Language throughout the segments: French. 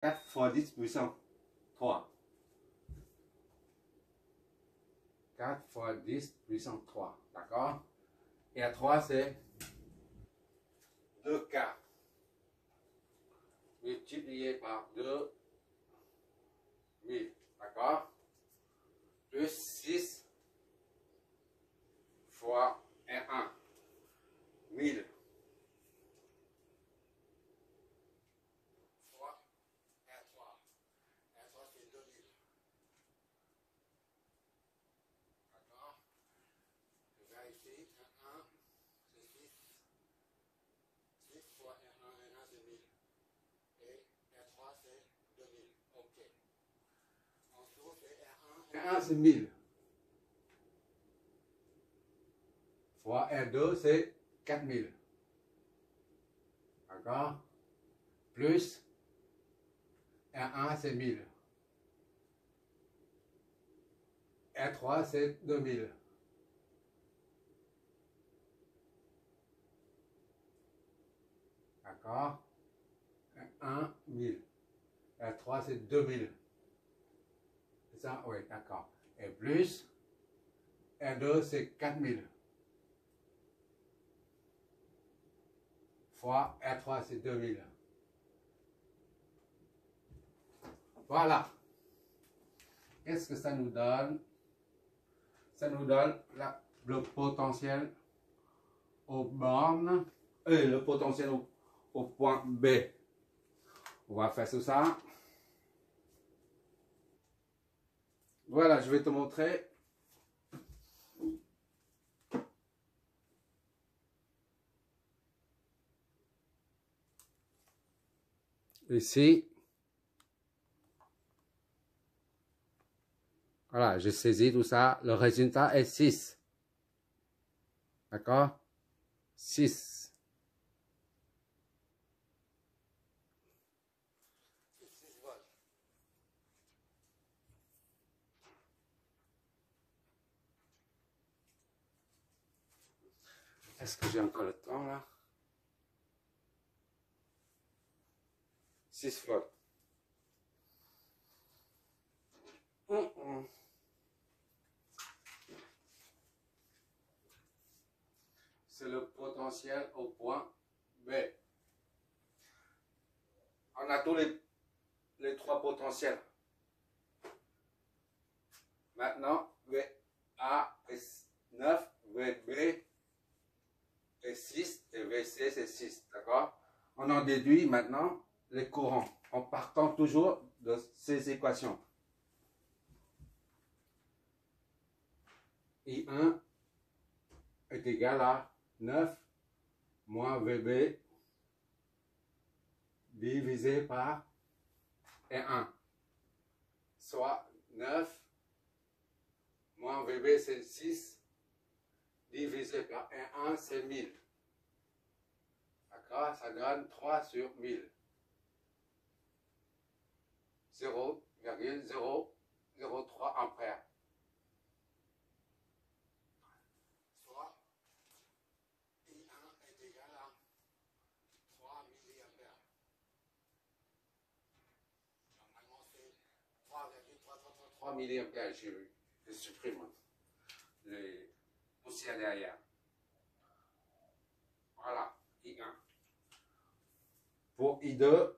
4 fois 10 puissance 3. 4 fois 10 puissance 3. D'accord? Et à 3, c'est 2K. Multiplié par 2, 1000. D'accord? Plus 6 fois R1. 1000. Fois R3. R3, c'est 2000. D'accord? Je vérifie. R1, c'est 6. 6 fois R1, R1, c'est 1000. Et R3, c'est 2000. OK. En dessous, c'est R1. R1, c'est 1000. Fois R2, c'est 4000. D'accord? Plus R1, c'est 1000. R3, c'est 2000. D'accord? R1, 1000. R3, c'est 2000. C'est ça? Oui, d'accord. Et plus R2, c'est 4000. Fois R3, c'est 2000. Voilà. Qu'est-ce que ça nous donne? Ça nous donne le potentiel aux bornes, et le potentiel au point B. On va faire tout ça. Voilà, je vais te montrer. Ici, voilà, j'ai saisi tout ça. Le résultat est 6. D'accord? 6. Est-ce que j'ai encore le temps là? 6 volts. C'est le potentiel au point B. On a tous les trois potentiels. Maintenant, VA est 9, VB est 6 et VC c'est 6. D'accord? On en déduit maintenant les courants en partant toujours de ces équations. I1 est égal à 9 moins VB divisé par R1, soit 9 moins VB c'est 6 divisé par R1 c'est 1000. D'accord? Ça donne 3 sur 1000. 0,003 ampères. Soit I1 est égal à 3 milliampères. Normalement c'est 3,333 milliampères. Je supprime les poussières derrière. Voilà, I1. Pour I2,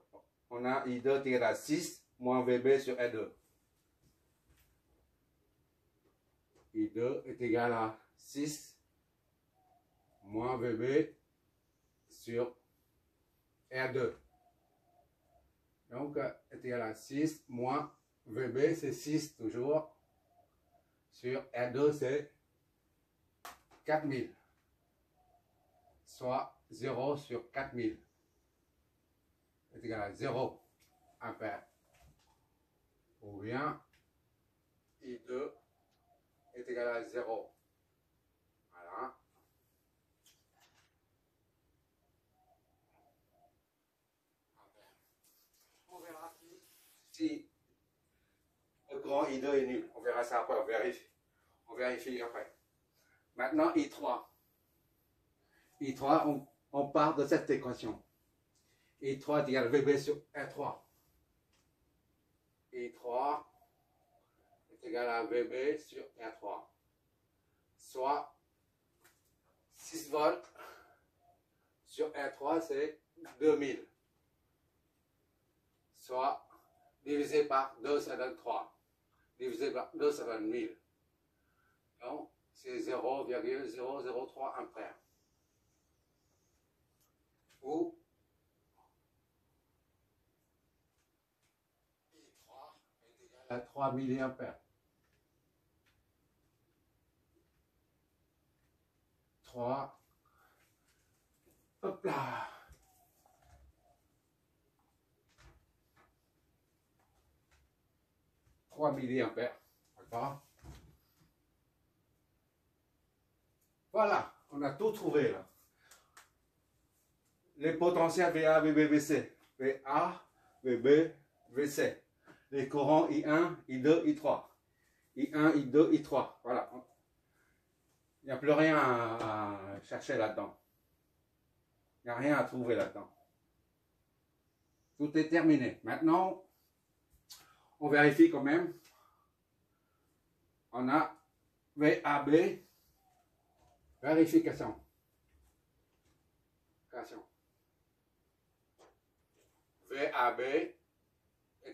on a I2 qui est à 6 moins VB sur R2. I2 est égal à 6 moins VB sur R2. Donc, est égal à 6 moins VB, c'est 6 toujours. Sur R2, c'est 4000. Soit 0 sur 4000. Est égal à 0 ampère. Ou bien I2 est égal à 0. Voilà. On verra si le grand I2 est nul. On verra ça après, on vérifie. On vérifie après. Maintenant, I3. On part de cette équation. I3 est égal à VB sur R3. I3 est égal à VB sur R3. Soit 6 volts sur R3, c'est 2000. Soit divisé par 2, ça donne 3. Divisé par 2, ça donne 1000. Donc, c'est 0,003 ampères. Ou I3 est égal à 3 milliampères. 3. Hop là. Milliampères. D'accord? Voilà, on a tout trouvé là. Les potentiels VA, VB, VC. VA, VB, VC. Les courants I1, I2, I3. I1, I2, I3. Voilà. Il n'y a plus rien à chercher là-dedans. Il n'y a rien à trouver là-dedans. Tout est terminé. Maintenant, on vérifie quand même. On a VAB. Vérification. VAB est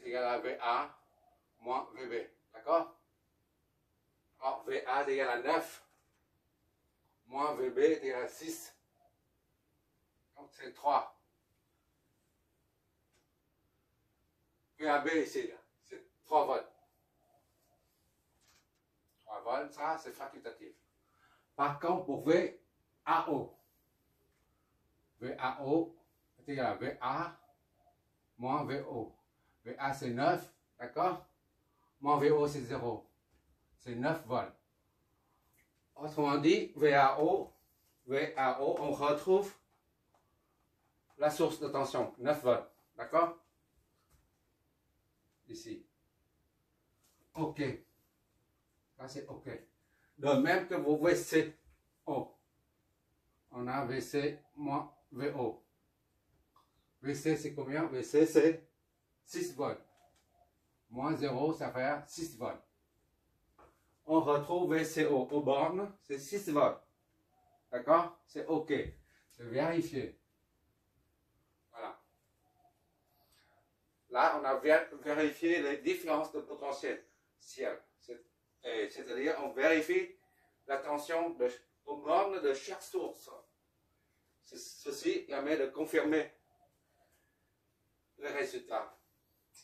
égal à VA moins VB. D'accord? Alors, VA est égal à 9 moins VB est égal à 6. Donc, c'est 3. VAB ici, c'est 3 volts. 3 volts, ça, c'est facultatif. Par contre, pour VAO, VAO est égal à VA moins VO. VA, c'est 9, d'accord? Moins VO, c'est 0. C'est 9 volts. Autrement dit, VAO, on retrouve la source de tension, 9 volts. D'accord? Ici. OK. Ça, c'est OK. De même que vos VCO. On a VC moins VO. VC, c'est combien? VC, c'est 6 volts. Moins 0, ça fait 6 volts. On retrouve VCO aux bornes, c'est 6 volts. D'accord? C'est OK. C'est vérifié. Voilà. Là, on a vérifié les différences de potentiel. C'est-à-dire, on vérifie la tension aux bornes de chaque source. Ceci permet de confirmer le résultat.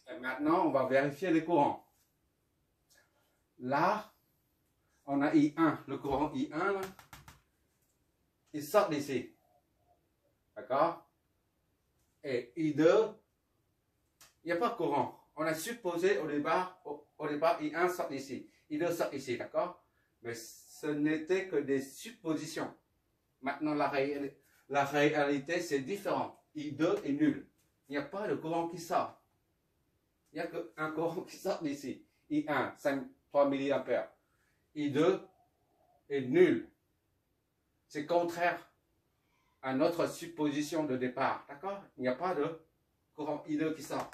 Et maintenant, on va vérifier les courants. Là, on a I1, le courant I1, là, il sort d'ici. D'accord? Et I2, il n'y a pas de courant. On a supposé au départ I1 sort d'ici. I2 sort ici, d'accord? Mais ce n'était que des suppositions. Maintenant, la réalité, c'est différent. I2 est nul. Il n'y a pas de courant qui sort. Il n'y a qu'un courant qui sort d'ici. I1, 3 milliampères. I2 est nul. C'est contraire à notre supposition de départ. D'accord? Il n'y a pas de courant I2 qui sort.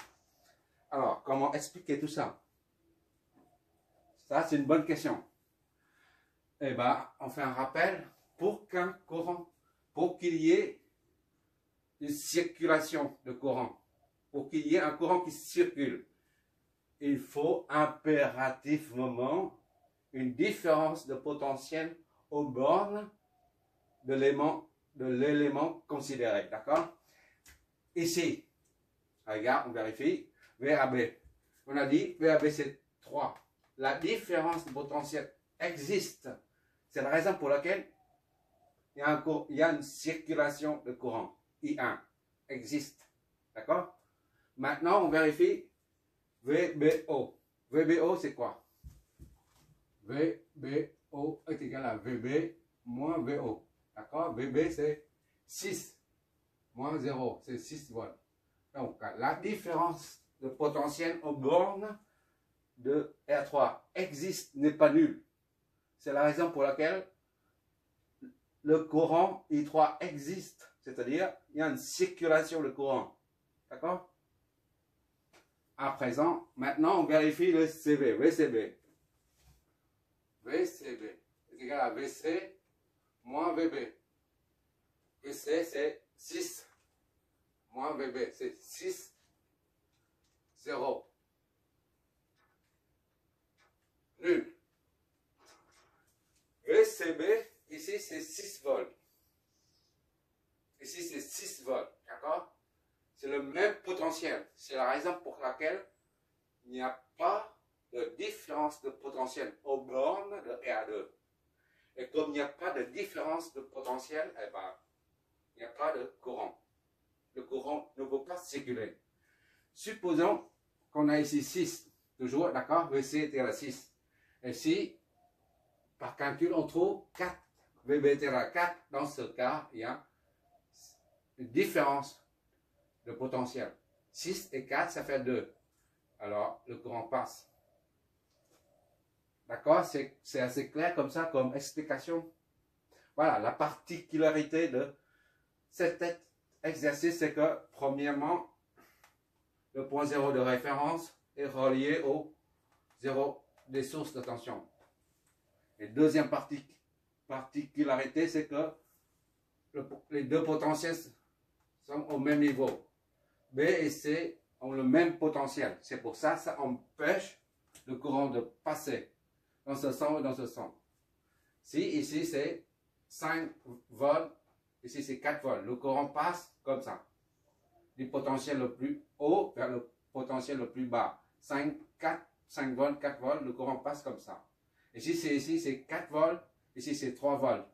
Alors, comment expliquer tout ça? Ça, c'est une bonne question. Eh bien, on fait un rappel. Pour qu'un courant, pour qu'il y ait une circulation de courant, pour qu'il y ait un courant qui circule, il faut impérativement une différence de potentiel aux bornes de l'élément considéré. D'accord? Ici, regarde, on vérifie. VAB. On a dit VAB c'est 3. La différence de potentiel existe. C'est la raison pour laquelle il y a une circulation de courant. I1 existe. D'accord? Maintenant, on vérifie VBO. VBO, c'est quoi? VBO est égal à VB moins VO. D'accord? VB, c'est 6 moins 0. C'est 6 volts. Donc, la différence de potentiel aux bornes de R3 existe, n'est pas nulle. C'est la raison pour laquelle le courant I3 existe. C'est-à-dire, il y a une circulation de courant. D'accord? à présent, maintenant, on vérifie le CB, VCB. VCB est égal à VC moins VB. VC, c'est 6 moins VB, c'est 6, 0. Nul. VCB, ici, c'est 6 volts. Ici, c'est 6 volts, d'accord? C'est le même potentiel. C'est la raison pour laquelle il n'y a pas de différence de potentiel aux bornes de RA2. Et comme il n'y a pas de différence de potentiel, eh ben, il n'y a pas de courant. Le courant ne peut pas circuler. Supposons qu'on a ici 6, toujours, d'accord? VC est égal à 6. Et si, par calcul, on trouve 4, VB est égal à 4, dans ce cas, il y a une différence de potentiel. 6 et 4, ça fait 2. Alors, le courant passe. D'accord? C'est assez clair comme ça, comme explication. Voilà, la particularité de cet exercice, c'est que, premièrement, le point 0 de référence est relié au 0 des sources de tension. Et deuxième particularité, c'est que les deux potentiels sont au même niveau. B et C ont le même potentiel. C'est pour ça que ça empêche le courant de passer dans ce sens et dans ce sens. Si ici c'est 5 volts, ici c'est 4 volts, le courant passe comme ça. Du potentiel le plus haut vers le potentiel le plus bas. 5 volts, 4 volts, le courant passe comme ça. Ici c'est 4 volts, ici c'est 3 volts.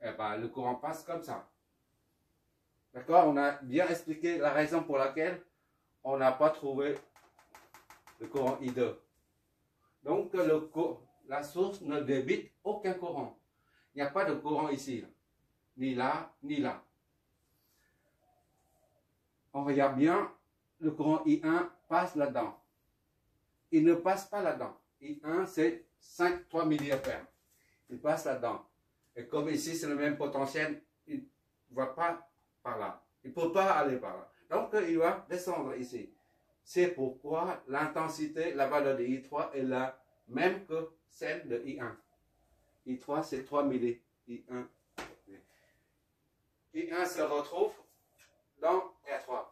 Et ben, le courant passe comme ça. D'accord? On a bien expliqué la raison pour laquelle on n'a pas trouvé le courant I2. Donc, la source ne débite aucun courant. Il n'y a pas de courant ici. Ni là, ni là. On regarde bien, le courant I1 passe là-dedans. Il ne passe pas là-dedans. I1, c'est 3 milliampères. Il passe là-dedans. Et comme ici, c'est le même potentiel, il ne va pas par là. Il ne peut pas aller par là. Donc, il va descendre ici. C'est pourquoi l'intensité, la valeur de I3 est la même que celle de I1. I3, c'est 3 milli. I1 se retrouve dans R3.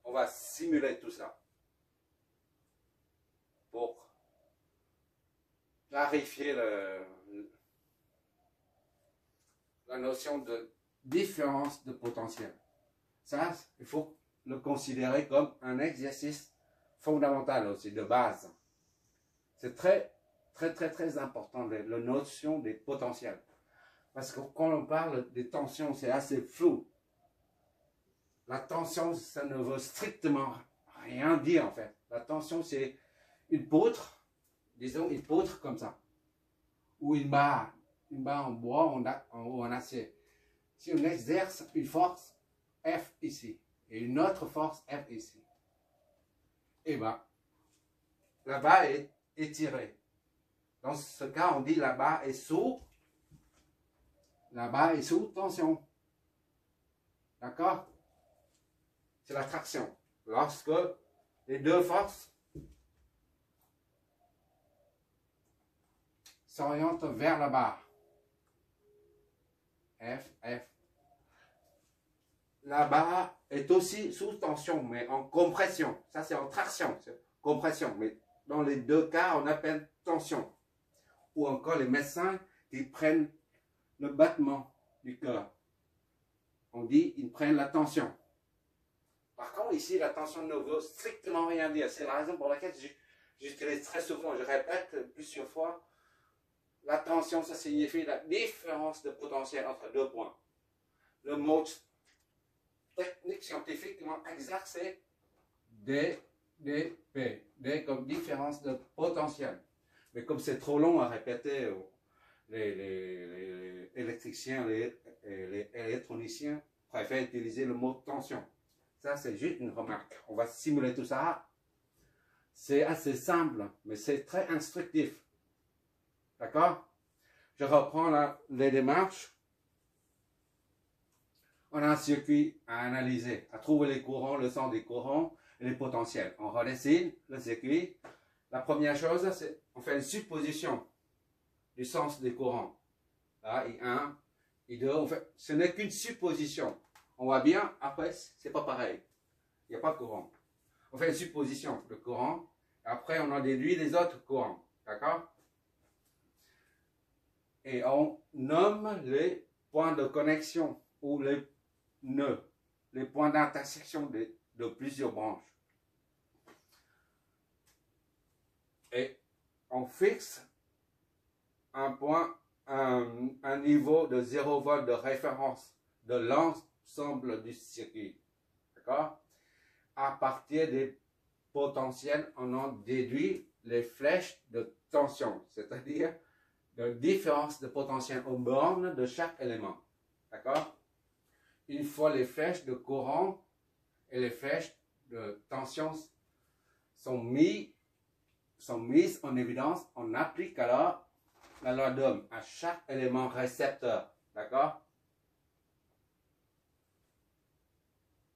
On va simuler tout ça pour clarifier la notion de différence de potentiel. Ça, il faut le considérer comme un exercice fondamental aussi, de base. C'est très important, la notion des potentiels. Parce que quand on parle des tensions, c'est assez flou. La tension, ça ne veut strictement rien dire en fait. La tension, c'est une poutre, disons une poutre comme ça, ou une barre en bois ou en acier. Si on exerce une force F ici, et une autre force F ici, et bien, la barre est étirée. Dans ce cas, on dit la barre est sous tension. D'accord? C'est la traction. Lorsque les deux forces s'orientent vers la barre. F. La barre est aussi sous tension, mais en compression. Ça, c'est en traction, c'est compression. Mais dans les deux cas, on appelle tension. Ou encore les médecins qui prennent le battement du cœur. On dit ils prennent la tension. Par contre, ici, la tension ne veut strictement rien dire. C'est la raison pour laquelle j'utilise très souvent, je répète plusieurs fois, la tension, ça signifie la différence de potentiel entre deux points. Le mot technique scientifiquement exact, c'est DP. D comme différence de potentiel. Mais comme c'est trop long à répéter, les électriciens, les électroniciens préfèrent utiliser le mot tension. Ça, c'est juste une remarque. On va simuler tout ça. C'est assez simple, mais c'est très instructif. D'accord? Je reprends les démarches. On a un circuit à analyser, à trouver les courants, le sens des courants, et les potentiels. On redessine le circuit. La première chose, c'est on fait une supposition du sens des courants. Là, I1, I2, ce n'est qu'une supposition. On voit bien, après, c'est pas pareil. Il n'y a pas de courant. On fait une supposition de courant. Après, on en déduit les autres courants. D'accord? Et on nomme les points de connexion ou les nœuds, les points d'intersection de plusieurs branches. Et on fixe un point, un niveau de 0 volt de référence de l'ensemble du circuit. D'accord? À partir des potentiels, on en déduit les flèches de tension, c'est-à-dire la différence de potentiel aux bornes de chaque élément. D'accord? Une fois les flèches de courant et les flèches de tension sont mises en évidence, on applique alors la loi d'Ohm à chaque élément récepteur. D'accord?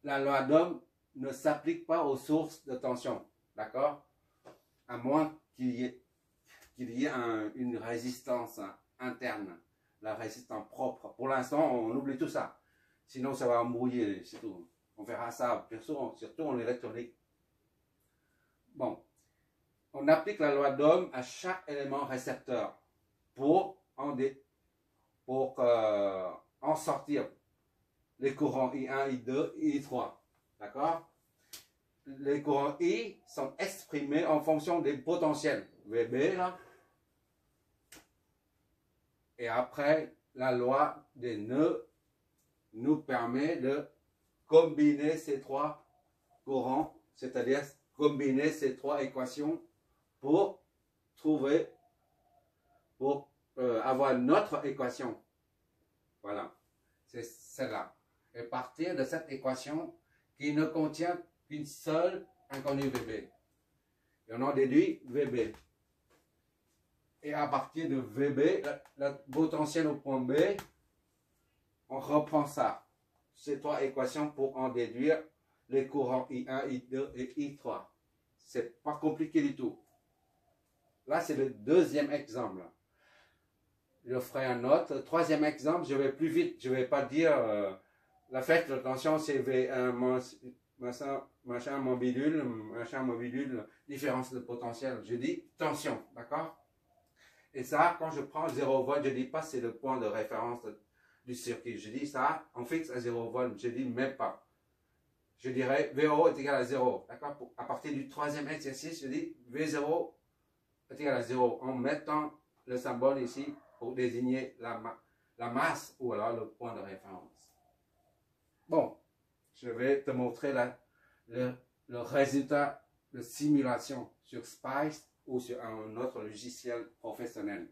La loi d'Ohm ne s'applique pas aux sources de tension. D'accord? À moins qu'il y ait une résistance interne, la résistance propre. Pour l'instant, on oublie tout ça. Sinon, ça va embrouiller, c'est tout. On verra ça, surtout en électronique. Bon. On applique la loi d'Ohm à chaque élément récepteur pour en sortir les courants I1, I2, I3. D'accord? Les courants I sont exprimés en fonction des potentiels. VB, là. Et après, la loi des nœuds nous permet de combiner ces trois courants, c'est-à-dire combiner ces trois équations pour avoir notre équation. Voilà, c'est celle-là. Et partir de cette équation qui ne contient qu'une seule inconnue VB. Et on en déduit VB. Et à partir de VB, le potentiel au point B, on reprend ça. Ces trois équations pour en déduire les courants I1, I2 et I3. C'est pas compliqué du tout. Là, c'est le deuxième exemple. Je ferai un autre. Troisième exemple, je vais plus vite. Je ne vais pas dire la flèche de tension, c'est V1, machin, mon bidule, différence de potentiel. Je dis tension, d'accord? Et ça, quand je prends 0 volt, je ne dis pas c'est le point de référence du circuit. Je dis ça, on fixe à 0 volt. Je dis même pas. Je dirais V0 est égal à 0. D'accord? À partir du troisième exercice, je dis V0 est égal à 0 en mettant le symbole ici pour désigner la masse ou alors le point de référence. Bon, je vais te montrer le résultat de simulation sur Spice ou sur un autre logiciel professionnel.